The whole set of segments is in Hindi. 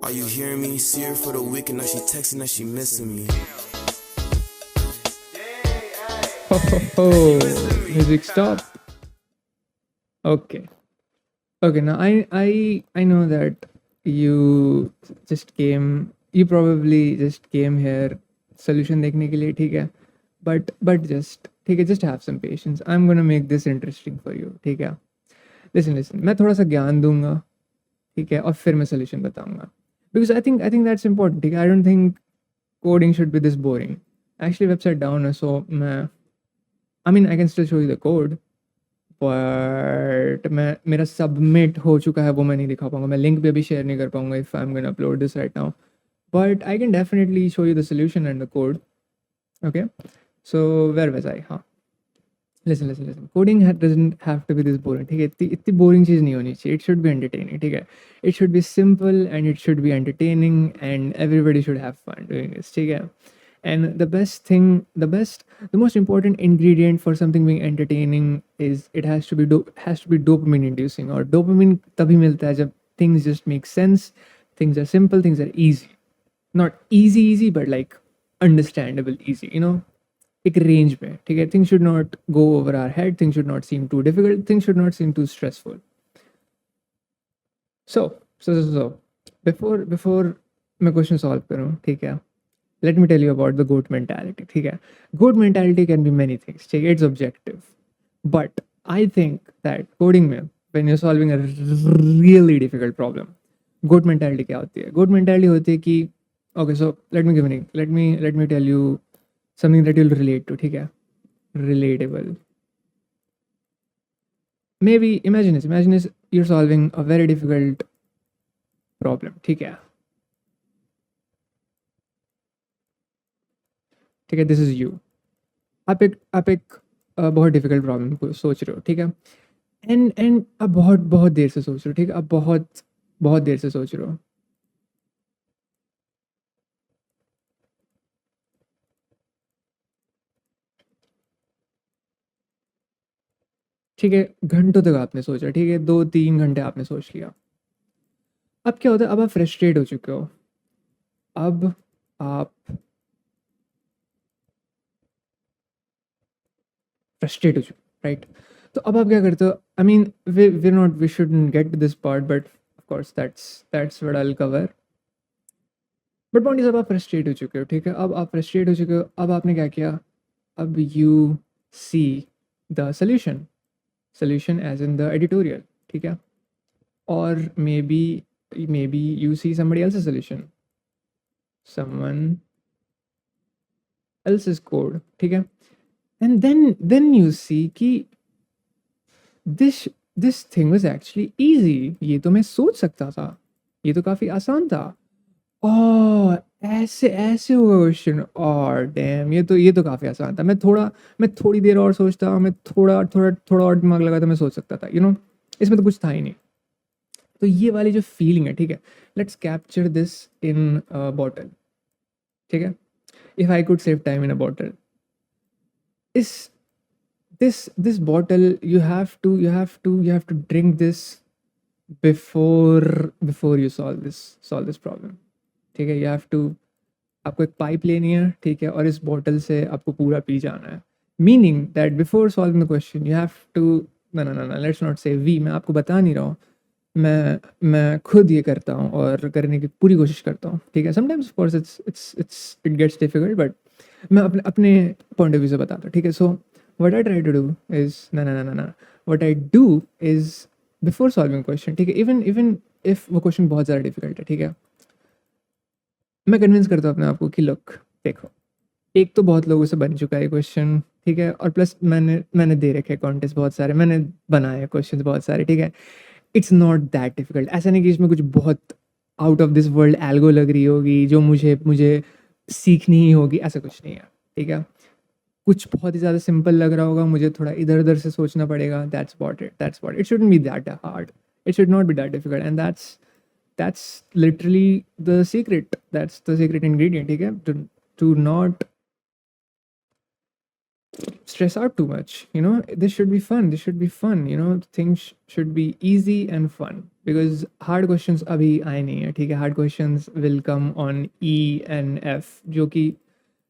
Are you hearing me? See her for the weekend, now she texting that she missing me. Oh, music stop. Okay. Okay, now I know that you just came, you probably just came here solution देखने के लिए, ठीक है, but just ठीक है, just have some patience. I'm gonna make this interesting for you, ठीक है. Listen, मैं थोड़ा सा ज्ञान दूंगा, ठीक है, और फिर मैं solution बताऊंगा, because I think that's important, ठीक है. I don't think coding should be this boring. Actually website down है, so मैं I mean I can still show you the code, but मैं मेरा सबमिट हो चुका है, वो मैं नहीं दिखा पाऊंगा, मैं लिंक भी अभी शेयर नहीं कर पाऊंगा if I am gonna upload this right now, but I can definitely show you the solution and the code. Okay, so where was I? हाँ, listen, coding doesn't have to be this boring, ठीक है. इतनी बोरिंग चीज़ नहीं होनी चाहिए. इट शुड बी एंटरटेनिंग, ठीक है. It should be simple and it should be entertaining and everybody should have fun doing this, ठीक है. And the best thing, the most important ingredient for something being entertaining is it has to be dopamine inducing. Or dopamine तभी मिलता है जब things just make sense, things are simple, things are easy. Not easy, but like understandable easy, you know, एक range में, ठीक है. Things should not go over our head, things should not seem too difficult, things should not seem too stressful. So before मैं question solve करूँ, ठीक है, let me tell you about the goat mentality, ठीक है. Goat mentality can be many things, ठीक है, it's objective, but I think that coding में when you're solving a really difficult problem, goat mentality क्या होती है? Goat mentality होती है कि okay, so let me tell you something that you'll relate to, ठीक है, relatable. Maybe imagine this, you're solving a very difficult problem, ठीक है, ठीक है, दिस इज यू. आप एक बहुत डिफिकल्ट प्रॉब्लम को सोच रहे हो, ठीक है, एंड आप बहुत देर से सोच रहे हो, ठीक है, आप बहुत देर से सोच रहे हो. ठीक है, घंटों तक आपने सोचा, ठीक है, 2-3 घंटे आपने सोच लिया. अब क्या होता है? अब आप फ्रस्ट्रेट हो चुके हो. अब आप फ्रस्ट्रेट हो चुके हो, राइट. तो अब आप क्या करते हो? I mean we shouldn't get to this part, but of course that's what I will cover. But point is, अब आप फ्रस्ट्रेट हो चुके हो, ठीक है, अब आप फ्रस्ट्रेट हो चुके हो. अब आपने क्या किया? अब you see the solution as in the editorial, ठीक है, or maybe you see somebody else's solution, someone else's code, ठीक है, and then you see कि this thing was actually easy, ये तो मैं सोच सकता था, ये तो काफ़ी आसान था. ओह, ऐसे हुआ क्वेश्चन, और डैम, ये तो काफ़ी आसान था. मैं थोड़ी देर और सोचता, मैं थोड़ा और दिमाग लगाता, मैं सोच सकता था, यू नो, इसमें तो कुछ था ही नहीं. तो ये वाली जो फीलिंग है, ठीक है, let's capture this in bottle, ठीक है. If I could save time in a bottle, इस this bottle, you have to drink this before you solve this problem, ठीक है. you have to, आपको एक पाइप लेनी है, ठीक है, और इस बॉटल से आपको पूरा पी जाना है. Meaning that before solving the question you have to, ना, लेट्स नॉट से वी, मैं आपको बता नहीं रहा हूँ, मैं खुद ये करता हूँ और करने की पूरी कोशिश करता हूँ, ठीक है. Sometimes of course it gets difficult, but मैं अपने पॉइंट ऑफ व्यू से बताता हूँ, ठीक है. So what I try to do is, ना, what I do is before solving question, ठीक है, इवन इफ वो क्वेश्चन बहुत ज़्यादा डिफिकल्ट है, ठीक है, मैं कन्विंस करता हूँ अपने आप को कि लुक, देखो, एक तो बहुत लोगों से बन चुका है क्वेश्चन, ठीक है, और प्लस मैंने दे रखे कॉन्टेस्ट बहुत सारे, मैंने बनाए क्वेश्चन बहुत सारे, ठीक है. It's not that difficult. ऐसा नहीं कि इसमें कुछ बहुत out of this world algo लग रही होगी जो मुझे सीखनी ही होगी, ऐसा कुछ नहीं है, ठीक है. कुछ बहुत ही ज़्यादा सिंपल लग रहा होगा, मुझे थोड़ा इधर उधर से सोचना पड़ेगा. That's what it shouldn't be that hard, it should not be that difficult, and that's literally the secret, that's the secret ingredient, ठीक है, to not stress out too much. This should be fun. Things should be easy and fun, because hard questions abhi aaye nahi hai, theek hai. Hard questions will come on E and F, जो कि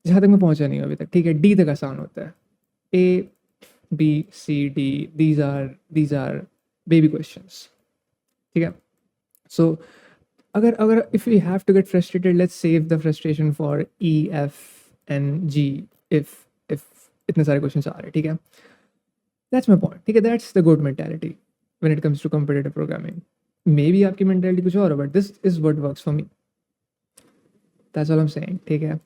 जहाँ तक मैं पहुँचा नहीं हूँ अभी तक, ठीक है. D तक आसान होता है. A, B, C, D, these are baby questions, ठीक है. So अगर if we have to get frustrated, let's save the frustration for E, F and G, if इतने सारे क्वेश्चंस आ रहे हैं, ठीक है. That's my point, ठीक है. That's the good mentality when it comes to competitive programming. Maybe आपकी mentality कुछ और हो, but this is what works for me. That's all I'm saying, ठीक है.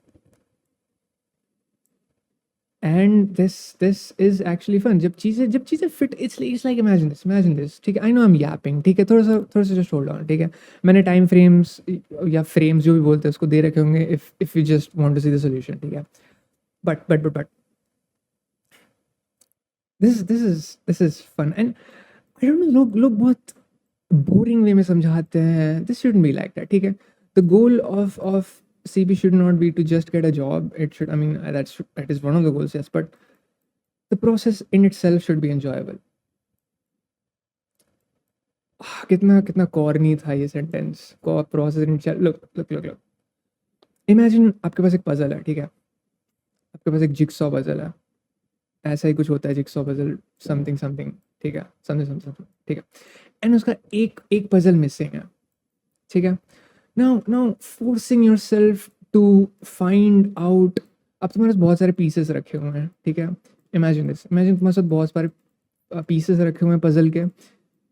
And this is actually fun. जब चीज़ें fit, it's like imagine this, ठीक है. I know I'm yapping, ठीक है. थोड़ा सा just hold on, ठीक है. मैंने time frames या frames जो भी बोलते हैं उसको दे रखे होंगे if you just want to see the solution, ठीक है. But this is fun, and I don't know, लोग बहुत boring way में समझाते हैं. This shouldn't be like that, ठीक है. The goal of CP should not be to just get a job. It should, I mean, that is one of the goals, yes, but the process in itself should be enjoyable. कितना corny था ये sentence. Process in itself. Look. Imagine आपके पास एक puzzle है, ठीक है. आपके पास एक jigsaw puzzle है. ऐसा ही कुछ होता है jigsaw puzzle, something, ठीक है. something, ठीक है. And उसका एक puzzle missing है, ठीक है. Now forcing yourself to find out. अब तुम्हारे पास बहुत सारे pieces रखे हुए हैं, ठीक है. Imagine तुम्हारे पास बहुत सारे pieces रखे हुए हैं puzzle के,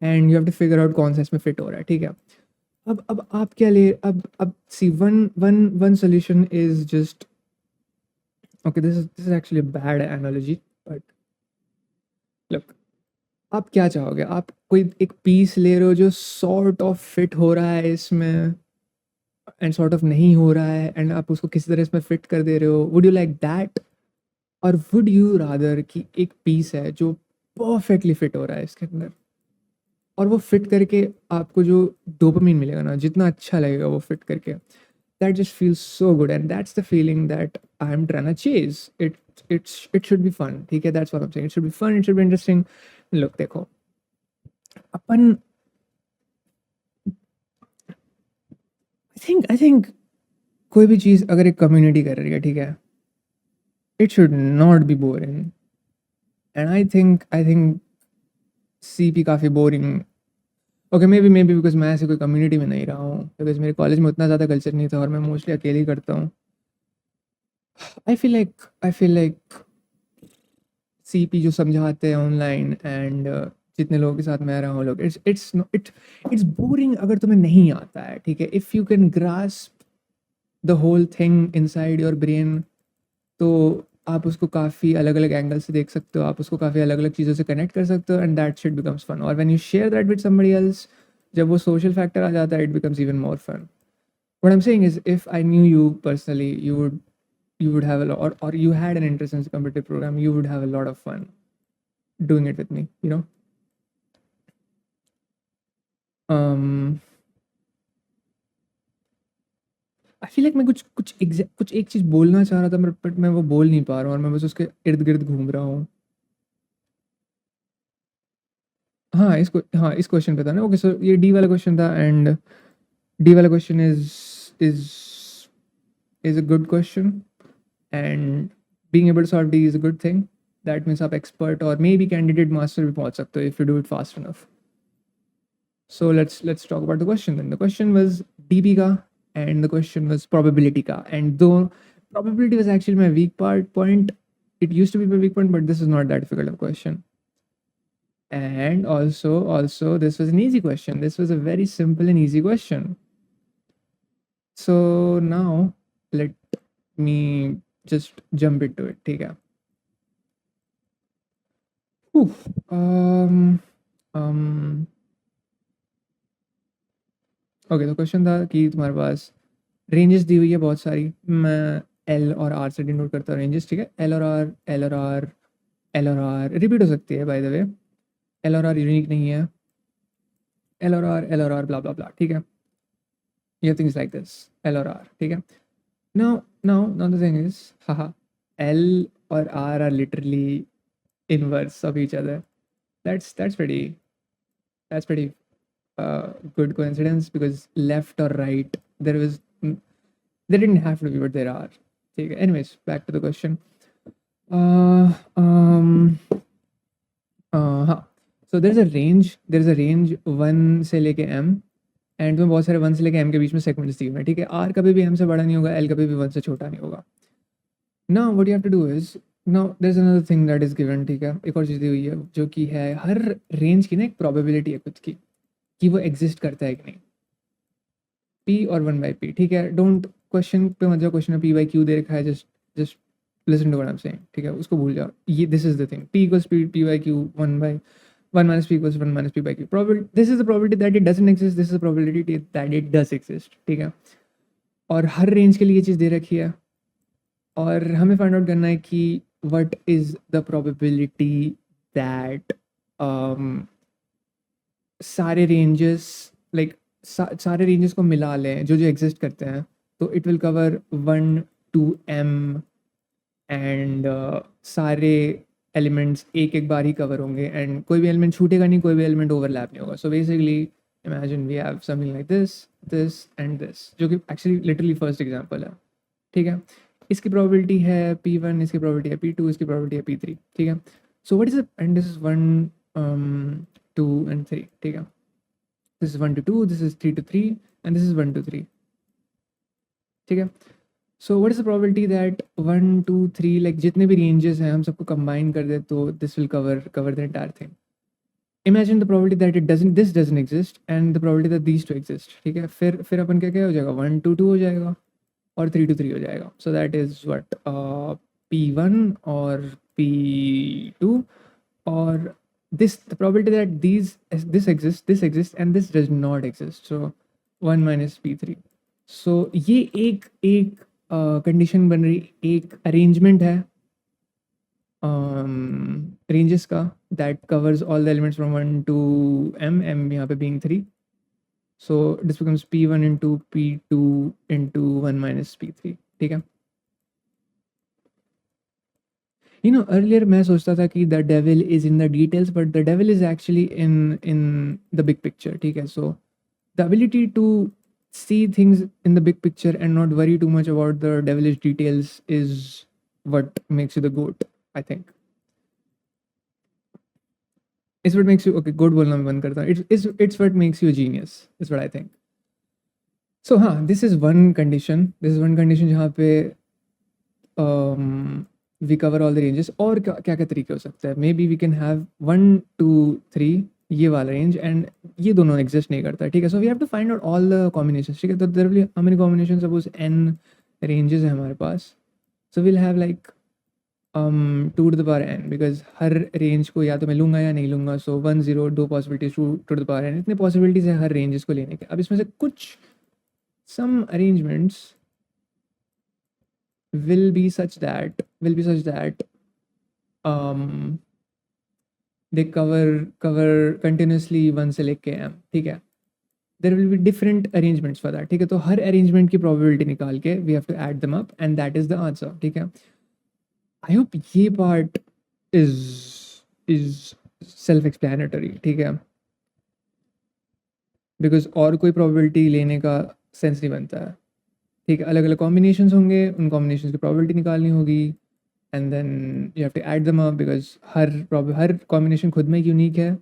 and you have to figure out कौन सा इसमें fit हो रहा है, ठीक है. अब आप क्या ले, अब see one solution is just, okay, this is actually a bad analogy, but look, आप क्या चाहोगे. आप कोई एक piece ले रहे हो जो sort of fit हो रहा है इसमें एंड सॉर्ट ऑफ नहीं हो रहा है, एंड आप उसको किसी तरह इसमें फिट कर दे रहे हो. वुड यू लाइक दैट, और वुड यू रादर कि एक पीस है जो परफेक्टली फिट हो रहा है इसके अंदर, और वो फिट करके आपको जो डोपामिन मिलेगा ना, जितना अच्छा लगेगा वो फिट करके, that just feels so good, and that's the feeling that I am trying to chase. It should be fun, ठीक है. That's what I am saying. It should be fun, it should be interesting. Look, देखो, अपन आई थिंक कोई भी चीज़ अगर एक कम्युनिटी कर रही है, ठीक है, it should not be boring. And I think CP काफ़ी boring. Okay, may be because मैं ऐसे कोई कम्युनिटी में नहीं रहा हूँ, बिकॉज मेरे कॉलेज में उतना ज़्यादा कल्चर नहीं था और मैं मोस्टली अकेले ही करता हूँ. आई फील लाइक CP जो समझाते हैं ऑनलाइन एंड जितने लोगों के साथ मैं रहा हूँ लोग, इट्स बोरिंग अगर तुम्हें नहीं आता है, ठीक है. If you can grasp the whole thing inside your brain, तो आप उसको काफ़ी अलग अलग एंगल से देख सकते हो, आप उसको काफ़ी अलग अलग चीज़ों से कनेक्ट कर सकते हो, and that shit becomes fun. और when you share that with somebody else, जब वो सोशल फैक्टर आ जाता है, it becomes even more fun. What I am saying is, if I knew you personally, you would have a lot, or you had an interest in this competitive program, you would have a lot of fun doing it with me, you know. I feel like मैं कुछ एक चीज़ बोलना चाह रहा था, बट मैं वो बोल नहीं पा रहा हूँ, और मैं बस उसके इर्द गिर्द घूम रहा हूँ. हाँ, इस क्वेश्चन पे था ना. ओके, सो ये डी वाला क्वेश्चन था, एंड डी वाला question is a good question, and being able to solve D is a good thing. That means आप एक्सपर्ट और मे बी कैंडिडेट मास्टर भी पहुँच सकते हो if you do it fast enough. So let's talk about the question then. The question was DB ka, and the question was probability ka. And though probability was actually my weak point, it used to be my weak point, but this is not that difficult of a question. And also this was an easy question. This was a very simple and easy question. So now let me just jump into it. ठीक है. ओके, तो क्वेश्चन था कि तुम्हारे पास रेंजेस दी हुई है बहुत सारी. मैं एल और आर से डिनोट करता हूँ रेंजेस, ठीक है. एल और आर रिपीट हो सकती है, बाय द वे. एल और आर यूनिक नहीं है. एल और आर ब्ला ब्ला ब्ला, ठीक है. ये थिंग्स लाइक दिस, एल और आर, ठीक है. नाउ द थिंग इज, हाँ, L or R are literally inverse of each other. That's pretty good coincidence, because left or right there didn't have to be, but there are. Okay. Anyways, back to the question. Uh, um, हाँ, so there's a range 1 से लेके m, एंड में बहुत सारे 1 से लेके m के बीच में सेगमेंट्स दिए हुए हैं, ठीक है। r कभी भी m से बड़ा नहीं होगा, l कभी भी 1 से छोटा नहीं होगा। Now what you have to do is, now there is another thing that is given, ठीक है। एक और चीज़ दी हुई है जो कि है हर रेंज की ना एक प्रोबेबिलिटी है खुद की, कि वो एग्जिस्ट करता है कि नहीं। p और 1/p, ठीक है। डोंट क्वेश्चन पे मत जाओ, क्वेश्चन में p बाई q दे रखा है, just just listen to what I am saying, ठीक है। उसको भूल जाओ, ये this is the thing, p equals p by q 1 minus p equals 1 minus p by q. This is the probability that it doesn't exist, this is the probability that it does exist, ठीक है। और हर रेंज के लिए ये चीज़ दे रखी है, और हमें फाइंड आउट करना है कि what is the probability that सारे रेंजेस लाइक सारे रेंजेस को मिला लें जो जो एग्जिस्ट करते हैं, तो it will cover 1 to m, and सारे एलिमेंट्स एक एक बार ही कवर होंगे, एंड कोई भी एलिमेंट छूटेगा नहीं, कोई भी एलिमेंट ओवरलैप नहीं होगा। So basically imagine we have something like this and this, जो कि एक्चुअली लिटरली फर्स्ट एग्जांपल है, ठीक है। इसकी प्रोबेबिलिटी है p1, इसकी प्रोबेबिलिटी है p2, इसकी प्रोबेबिलिटी है p3, ठीक है। So what is and this is 1 2 and 3, ठीक है। This is 1 to 2, this is 3 to 3, and this is 1 to 3, ठीक है। So what is the probability that 1 2 3 like जितने भी रेंजेस हैं हम सबको कंबाइन कर दे तो this will cover the entire thing. Imagine the probability that this doesn't exist and the probability that these two exist, ठीक है। फिर अपन क्या हो जाएगा, 1 to 2 हो जाएगा और 3 to 3 हो जाएगा। So that is what p1 और p2, और the probability that this exists and this does not exist, so 1 minus p3। सो ये एक कंडीशन बन रही, एक अरेंजमेंट है रेंजेस का that covers all the elements from 1 to m यहाँ पे being 3। So this becomes p1 into p2 into 1 minus p3, ठीक है। You know, earlier मैं सोचता था कि the devil is in the details, but the devil is actually in the big picture, ठीक है। So the ability to see things in the big picture and not worry too much about the devilish details is what makes you the goat, I think. It's what makes you, okay, goat बोलना मैं बंद करता हूँ, it's what makes you a genius, is what I think. So हाँ, this is one condition जहाँ पे we cover all the ranges। और क्या क्या तरीके हो सकते हैं, maybe we can have 1 2 3 ये वाला रेंज, एंड ये दोनों एग्जिस्ट नहीं करता, ठीक है। So we have to find out all the combinations, ठीक है। तो there will be how many combinations, suppose n ranges है हमारे पास, so will have like 2 to the power n, because हर रेंज को या तो मैं लूँगा या नहीं लूँगा। So 1 0 2 possibilities, 2 to the power n, इतने पॉसिबिलिटीज़ है हर रेंजेस को लेने के। अब इसमें से कुछ सम arrangements will be such that they cover continuously 1 से लेके m, ठीक है। there will be different arrangements for that, ठीक है। तो हर arrangement की probability निकाल के we have to add them up and that is the answer, ठीक है। I hope ये part is self explanatory, ठीक है, because और कोई probability लेने का सेंस नहीं बनता है, ठीक है। अलग अलग कॉम्बिनेशंस होंगे, उन कॉम्बिनेशंस की प्रोबेबिलिटी निकालनी होगी, and then you have to add them up, because हर कॉम्बिनेशन खुद में यूनिक है,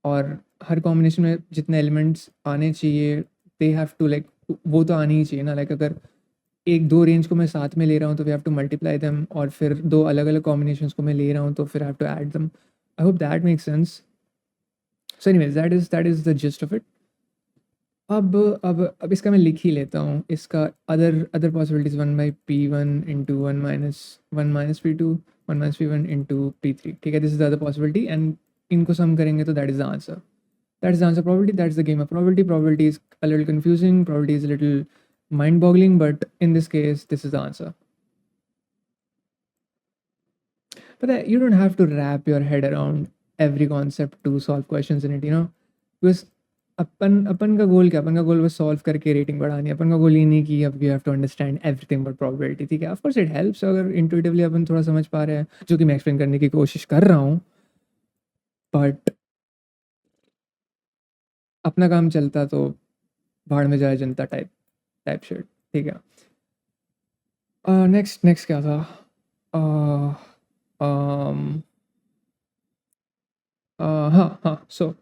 और हर कॉम्बिनेशन में जितने एलिमेंट्स आने चाहिए दे हैव टू लाइक, वो तो आने ही चाहिए ना। लाइक अगर एक दो रेंज को मैं साथ में ले रहा हूँ तो we have to multiply them, और फिर दो अलग अलग कॉम्बिनेशंस को मैं ले रहा हूँ तो फिर have to add them. I hope that makes sense. So anyways that is the gist of it. अब इसका मैं लिख ही लेता हूँ, इसका other possibilities 1/p1 into 1 minus p2 1 minus p1 into p3, ठीक है। This is the other possibility, and इनको सम करेंगे तो that is the answer, probability, that's the game of probability is a little confusing, probability is a little mind boggling, but in this case this is the answer. But you don't have to wrap your head around every concept to solve questions in it, you know, because अपन अपन का गोल क्या, अपन का गोल बस सॉल्व करके रेटिंग बढ़ानी है। अपन का गोल ये नहीं कि अब you have to understand everything but probability, ठीक है। ऑफ कोर्स इट हेल्प्स अगर इंट्यूटिवली अपन थोड़ा समझ पा रहे हैं, जो कि मैं एक्सप्लेन करने की कोशिश कर रहा हूँ, बट अपना काम चलता तो भाड़ में जाए जनता टाइप टाइप शिट, ठीक है। नेक्स्ट नेक्स्ट क्या था? हाँ हाँ, सो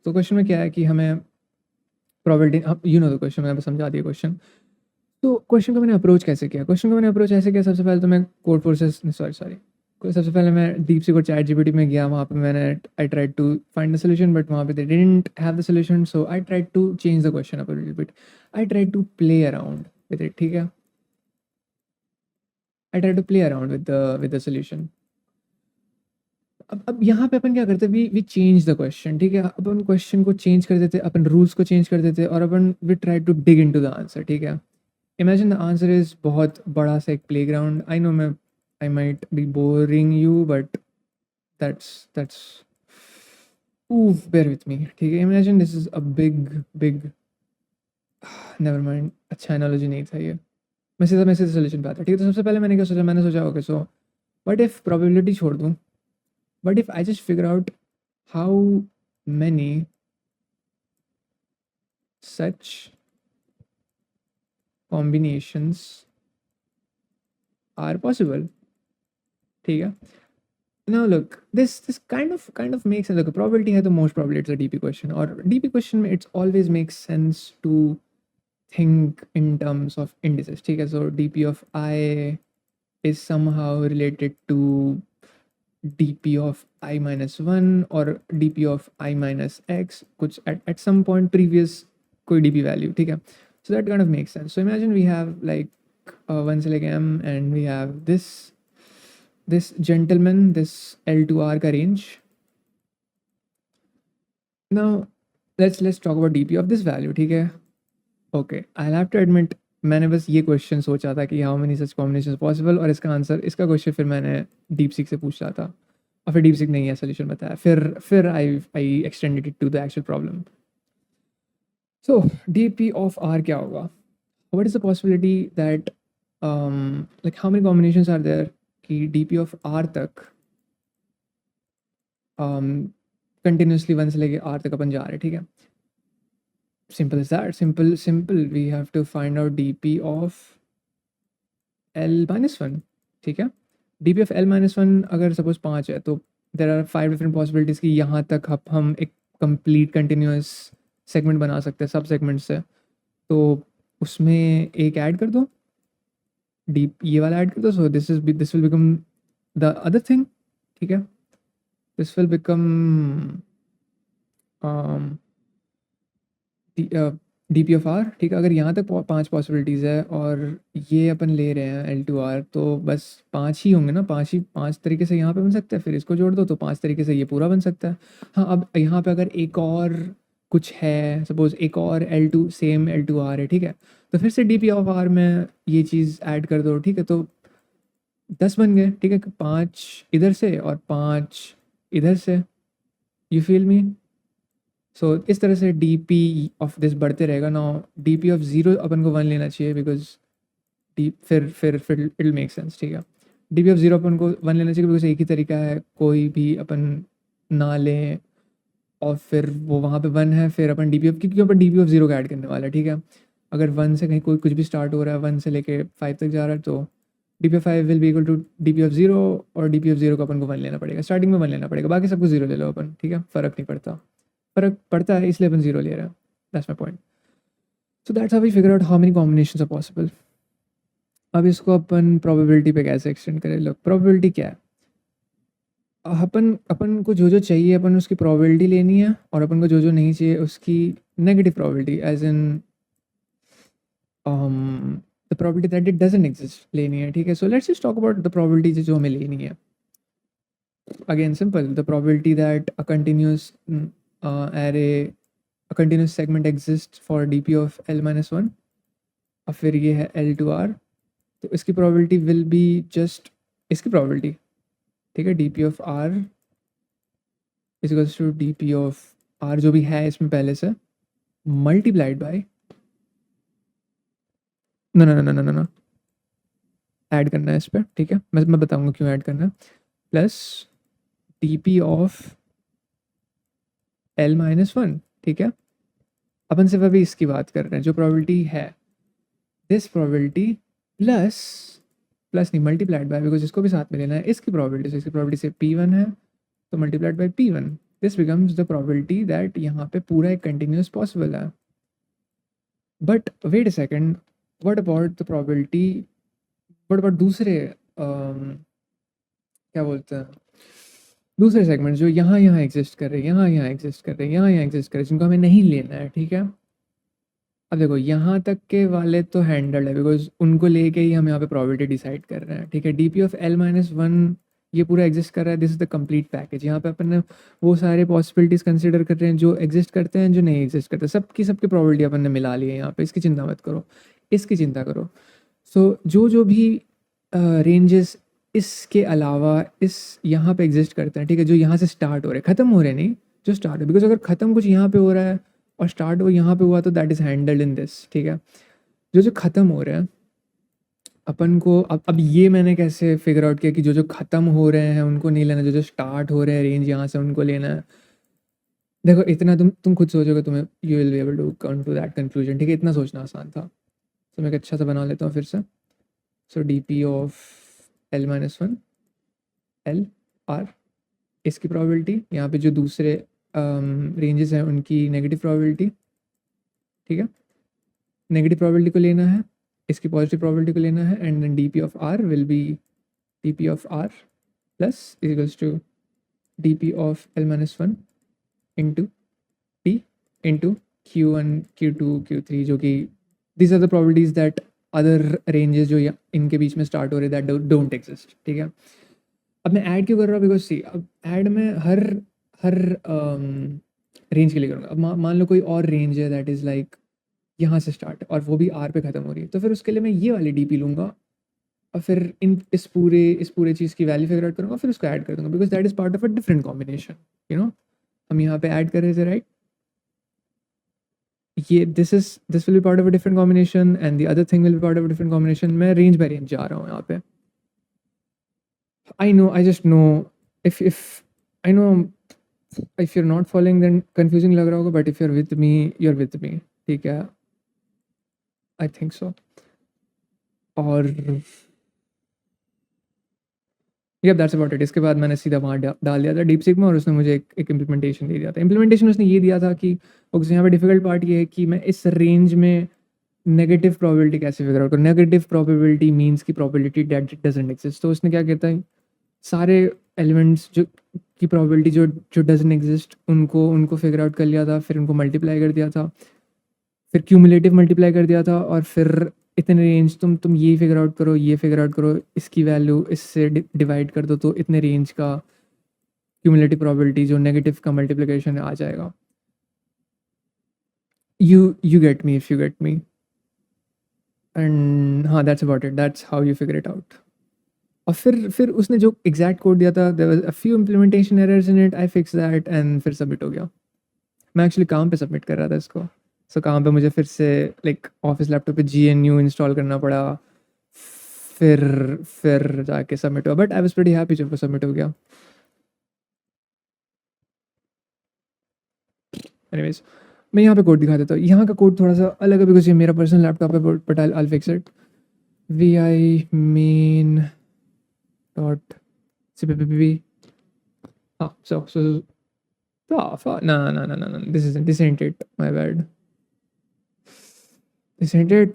तो क्वेश्चन में क्या है कि हमें probability, you know the question, मैंने समझा दिया क्वेश्चन। तो क्वेश्चन को मैंने अप्रोच कैसे किया? क्वेश्चन को मैंने अप्रोच ऐसे किया, सबसे पहले तो मैं कोड फोर्सेस सॉरी सबसे पहले मैं डीपसीक और चैट जीपीटी में गया। वहाँ पे मैंने I tried to find the solution, but वहाँ पे they didn't have the solution, so I tried to change the question up a little bit. I tried to play around with it, ठीक है। I tried to play around with the solution. अब यहाँ पे अपन क्या करते हैं, वी चेंज द क्वेश्चन, ठीक है। अपन क्वेश्चन को चेंज कर देते, अपन रूल्स को चेंज कर देते, और अपन we try to dig into the answer, ठीक है। इमेजिन द आंसर इज बहुत बड़ा सा एक प्लेग्राउंड। आई नो मैं I might be boring you, but that's bear with me, ठीक है। Imagine this is a big big, never mind, अच्छा एनालॉजी नहीं था ये। मैं सीधा सोल्यूशन पे आता, ठीक है। तो सबसे पहले मैंने क्या सोचा, मैंने सोचा okay so what if probability छोड़ दूँ, but if I just figure out how many such combinations are possible, ठीक है। now look, this kind of makes sense. Like probability है तो most probably it's a DP question, और DP question में it's always makes sense to think in terms of indices, ठीक है। so DP of I is somehow related to DP of I minus 1 or DP of I minus X, कुछ at some point previous कोई DP value, ठीक है। So that kind of makes sense. So imagine we have like one select M, and we have this gentleman, this L to R का range. Now let's talk about DP of this value, ठीक है। Okay, I'll have to admit मैंने बस ये क्वेश्चन सोचा था कि how many such combination possible, और इसका आंसर, इसका क्वेश्चन फिर मैंने डीप सीक से पूछा था, और फिर डीप सीक नहीं है सोल्यूशन बताया, फिर I extended it to the actual problem. So DP of R क्या होगा? What is the possibility that like how many combinations are there कि डीपी ऑफ आर तक कंटिन्यूसली 1 से लेके आर तक अपन जा रहे हैं, ठीक है। Simple is that, simple we have to find out DP of L minus 1, ठीक है। डीपी ऑफ एल माइनस 1 अगर सपोज 5 है, तो देर आर 5 डिफरेंट पॉसिबिलिटीज़ कि यहाँ तक हम एक कंप्लीट कंटिन्यूस सेगमेंट बना सकते हैं सब सेगमेंट से। तो उसमें एक ऐड कर दो, डीप ये वाला ऐड कर दो, so this will become the other thing, ठीक है। This will become DP of R, ठीक है। अगर यहाँ तक 5 पॉसिबिलिटीज़ है और ये अपन ले रहे हैं एल टू आर, तो बस 5 ही होंगे ना, 5 तरीके से यहाँ पे बन सकता है, फिर इसको जोड़ दो तो 5 तरीके से ये पूरा बन सकता है। हाँ, अब यहाँ पे अगर एक और कुछ है, सपोज एक और L to same L to R है, ठीक है, तो फिर से डीपी ऑफ आर में ये चीज़ ऐड कर दो, ठीक है। तो 10 बन गए, ठीक है। 5 इधर से और 5 इधर से, यू फील मी। सो इस तरह से डी पी ऑफ दिस बढ़ते रहेगा ना। डी पी ऑफ ज़ीरो अपन को 1 लेना चाहिए, बिकॉज डी फिर इट विल मेक सेंस, ठीक है। डी पी ऑफ ज़ीरो अपन को 1 लेना चाहिए, बिकॉज एक ही तरीका है, कोई भी अपन ना लें और फिर वो वहाँ पे 1 है, फिर अपन डी पी ऑफ, क्योंकि अपन डी पी ऑफ ज़ीरो का ऐड करने वाला है, ठीक है। अगर 1 से कहीं कोई कुछ भी स्टार्ट हो रहा है, 1 से लेके 5 तक जा रहा है, तो D P of 5 will be equal to D P of zero, और डी पी ऑफ ज़ीरो को अपन को 1 लेना पड़ेगा, स्टार्टिंग में 1 लेना पड़ेगा, बाकी सबको 0 ले लो अपन, ठीक है। फ़र्क नहीं पड़ता, फ़र्क पड़ता है इसलिए अपन 0 ले रहे हैं, that's my point. So that's how we figure out how many combinations are possible. अब इसको अपन प्रोबेबिलिटी पे कैसे एक्सटेंड करें? लोग, प्रोबेबिलिटी क्या है? अपन अपन को जो जो चाहिए अपन उसकी प्रोबेबिलिटी लेनी है, और अपन को जो जो नहीं चाहिए उसकी negative probability, as in the probability that it doesn't exist लेनी है, ठीक है। So let's just talk about the probability जो हमें लेनी है। Again simple, the probability that a continuous array, a continuous segment exists for dp of l minus 1, और फिर ये है l to r, तो इसकी probability will be just इसकी probability, ठीक है। dp of r is equals to dp of R जो भी है इसमें पहले से मल्टीप्लाइड बाय ना ना ना ना ना ना ऐड करना है इस पर, ठीक है, मैं बताऊंगा क्यों ऐड करना है, plus D P of L minus one, ठीक है। अपन सिर्फ अभी इसकी बात कर रहे हैं जो प्रोबेबिलिटी है, दिस प्रोबेबिलिटी प्लस प्लस नहीं मल्टीप्लाइड बाय, बिकॉज इसको भी साथ में लेना है, इसकी प्रोबेबिलिटी से, इसकी प्रोबेबिलिटी से P1 है तो multiplied by P1, this becomes the probability that यहाँ पे पूरा एक कंटिन्यूस पॉसिबल है। But wait a second, what about the probability, what about दूसरे क्या बोलते हैं, दूसरे सेगमेंट जो यहाँ यहाँ एग्जिस्ट कर रहे हैं, यहाँ एग्जिस्ट कर रहे हैं, यहाँ एग्जिस्ट कर रहे हैं, जिनको हमें नहीं लेना है, ठीक है। अब देखो यहाँ तक के वाले तो हैंडल्ड है, बिकॉज उनको लेके ही हम यहाँ पे प्रोबेबिलिटी डिसाइड कर रहे हैं, ठीक है। D P of L minus one ये पूरा एग्जिस्ट कर रहा है, this is the complete package. यहाँ पे अपन ने वो सारे पॉसिबिलिटीज़ कंसिडर कर रहे हैं जो एग्जिस्ट करते हैं, जो नहीं एग्जिस्ट करते, सबकी प्रोबेबिलिटी अपन ने मिला ली है यहाँ पे, इसकी चिंता मत करो, इसकी चिंता करो। सो जो भी रेंजेस इसके अलावा इस यहाँ पे एग्जिस्ट करते हैं, ठीक है, जो यहाँ से स्टार्ट हो रहे हैं, ख़त्म हो रहे नहीं, जो स्टार्ट हो, बिकॉज अगर ख़त्म कुछ यहाँ पे हो रहा है और स्टार्ट वो यहाँ पे हुआ तो that is handled in this, ठीक है। जो ख़त्म हो रहे हैं अपन को, अब ये मैंने कैसे फिगर आउट किया कि जो ख़त्म हो रहे हैं उनको नहीं लेना, जो स्टार्ट हो रहे हैं रेंज यहाँ से उनको लेना है। देखो इतना तुम खुद सोचोगे, तुम्हें you will be able to come to that conclusion, ठीक है, इतना सोचना आसान था। तो मैं एक अच्छा सा बना लेता हूँ फिर से। So D P of L minus one L R, इसकी प्रोबेबिलिटी, यहाँ पे जो दूसरे रेंजेस हैं उनकी नेगेटिव प्रोबेबिलिटी, ठीक है, नेगेटिव प्रोबेबिलिटी को लेना है, इसकी पॉजिटिव प्रोबेबिलिटी को लेना है, and then D P of R will be D P of R plus equals to D P of L minus one into T into Q1 Q2 Q3, जो कि this are the probabilities that other ranges जो इनके बीच में स्टार्ट हो रहे दैट डोंट एग्जिस्ट, ठीक है। अब मैं ऐड क्यों कर रहा हूँ, बिकॉज सी अब ऐड में हर रेंज के लिए करूँगा। अब मान लो कोई और रेंज है दैट इज़ लाइक यहाँ से स्टार्ट और वो भी आर पे ख़त्म हो रही है, तो फिर उसके लिए मैं ये वाली डी लूँगा और फिर इस पूरे चीज़ की वैल्यू फिगर आउट करूँगा, फिर उसको ऐड कर दूँगा, because that is part of a different combination, you know. हम यहाँ पे ऐड कर रहे थे, राइट, ये this will be part of a different combination and the other thing will be part of a different combination. मैं रेंज बाय रेंज जा रहा हूँ यहाँ पे। I know, I just know, if I know if you're not following then confusing लग रहा होगा, but if you're with me, you're with me, ठीक है, I think so। और yep, that's about it। इसके बाद मैंने सीधा वहाँ डाल दिया था डीपसीक में और उसने मुझे एक इम्प्लीमेंटेशन दे दिया था। इम्प्लीमेंटेशन उसने ये दिया था कि ओके, यहाँ पे डिफिकल्ट पार्ट ये है कि मैं इस रेंज में नेगेटिव प्रोबेबिलिटी कैसे फिगर आउट करूँ। नेगेटिव प्रोबेबिलिटी मीन्स की probability that it doesn't exist. तो उसने क्या कहता है, सारे एलिमेंट्स जो की प्रोबेबिलिटी जो डजंट एग्जिस्ट उनको फिगर आउट कर लिया था, फिर उनको मल्टीप्लाई कर दिया था, फिर क्यूमुलेटिव मल्टीप्लाई कर दिया था, और फिर इतने रेंज तुम ये फिगर आउट करो, ये फिगर आउट करो, इसकी वैल्यू इससे डिवाइड कर दो तो इतने रेंज का क्यूमुलेटिव प्रोबेबिलिटी जो नेगेटिव का मल्टीप्लिकेशन है आ जाएगा। You get me, if you get me, and हाँ, that's about it, that's how you figure it out. और फिर उसने जो एग्जैक्ट कोड दिया था, there was a few implementation errors in it, I fix that and फिर सबमिट हो गया। मैं एक्चुअली काम पे सबमिट कर रहा था इसको, सो काम पे मुझे फिर से लाइक ऑफिस लैपटॉप पे GNU इंस्टॉल करना पड़ा, फिर जाके सबमिट हुआ, but I was pretty happy जब वो सबमिट हो गया। एनीवेज, मैं यहाँ पे कोड दिखा देता हूँ। यहाँ का कोड थोड़ा सा अलग है बिकॉज ये मेरा पर्सनल लैपटॉप है, but I fix it. vi main dot cpp, so no, this ain't it, my bad, this ain't it,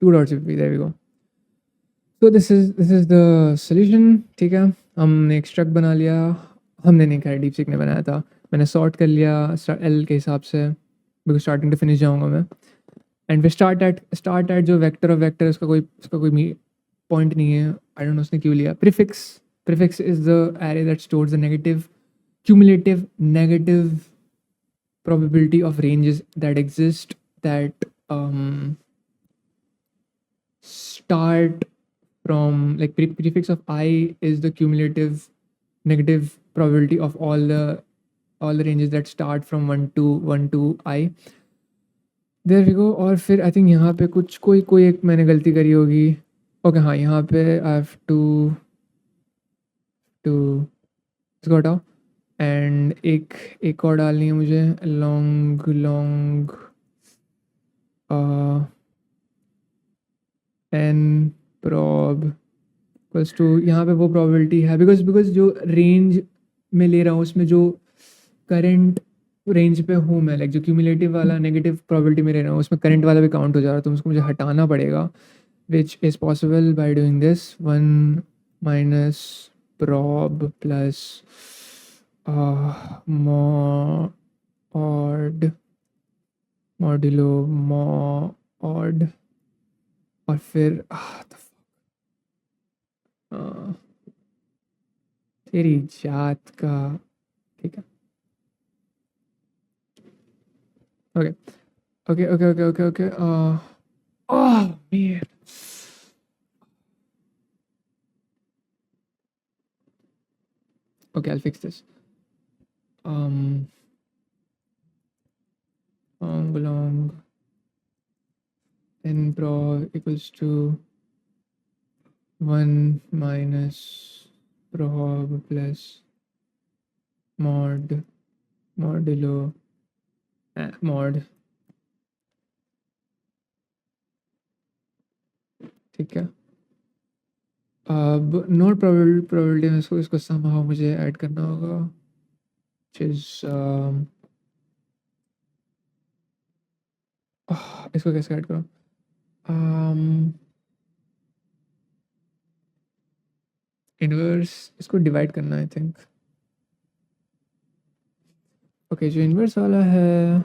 2.cpp, there we go। so this is the solution, ठीक है। हमने एक स्ट्रक्ट बना लिया, हमने नहीं कहा, डीपसीक ने बनाया था। मैंने सॉर्ट कर लिया एल के हिसाब से, बिकॉज स्टार्टिंग टू फिनिश जाऊँगा मैं, एंड फिर स्टार्ट एट जो वेक्टर ऑफ वेक्टर, उसका कोई पॉइंट नहीं है, आई डोंट नो उसने क्यों लिया। Prefix is the array that stores the negative cumulative negative probability of ranges that exist that start from, like, prefix of I is the cumulative negative probability of all the ranges that start from 1 to I. There we go. और फिर आई थिंक यहाँ पे कुछ कोई एक मैंने गलती करी होगी. ओके हाँ, यहाँ पे आई हैव टू इसको हटाओ एंड एक और डालनी है मुझे. Long N prob equals to, यहाँ पे वो प्रोबेबिलिटी है बिकॉज जो रेंज में ले रहा हूँ उसमें जो करंट रेंज पे हूँ मैं, लाइक जो क्यूमुलेटिव वाला नेगेटिव प्रोबेबिलिटी में ले रहा हूँ उसमें करंट वाला भी काउंट हो जा रहा है, तो उसको मुझे हटाना पड़ेगा, which is possible by doing this 1 minus prob plus modulo mod और फिर तेरी जात का. ठीक है, okay. Oh man. Okay, I'll fix this. Long n prob equals to 1 minus prob plus modulo mod. ठीक है, अब नोट प्रोबेबिलिटी में इसको somehow मुझे ऐड करना होगा, which is इसको कैसे ऐड करूँ. इनवर्स इसको डिवाइड करना आई थिंक. ओके, जो इनवर्स वाला है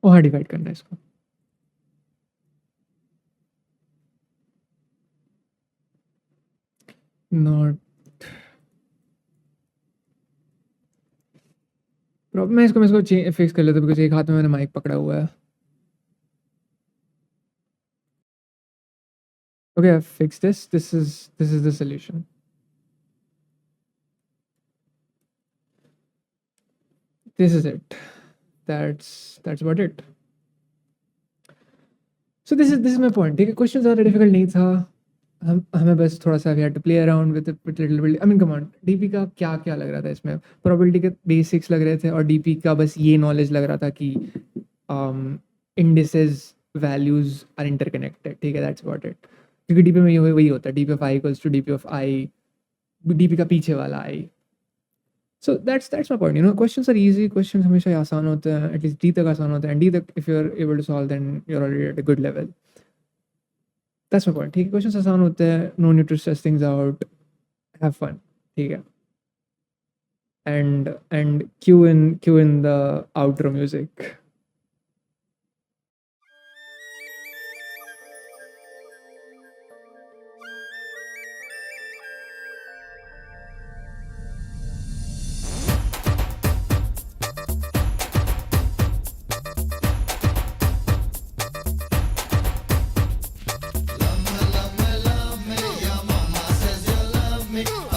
वहाँ डिवाइड करना है इसको. Not problem. मैं इसको फिक्स कर लेता हूँ बिकॉज एक हाथ में मैंने माइक पकड़ा हुआ है. Okay, I've fixed this. This is the solution. This is it. That's about it. So this is my point. ठीक है, क्वेश्चन ज़्यादा डिफिकल्ट नहीं था. हमें बस थोड़ा सा we had to play around with it little bit. I mean, come on, DP का क्या लग रहा था इसमें. Probability के बेसिक्स लग रहे थे और DP का बस ये नॉलेज लग रहा था कि indices values are interconnected. ठीक है, that's about it. क्योंकि DP में वही होता है, DP of I equals to DP of I, DP का पीछे वाला I. So that's my point. You know, questions are easy. Questions हमेशा आसान होते हैं, at least D तक आसान होते हैं, and D तक if you're able to solve then you're already at a good level. That's my point. ठीक है, questions आसान होते हैं, no need to stress things out, have fun. ठीक है, and cue in the outro music. Me.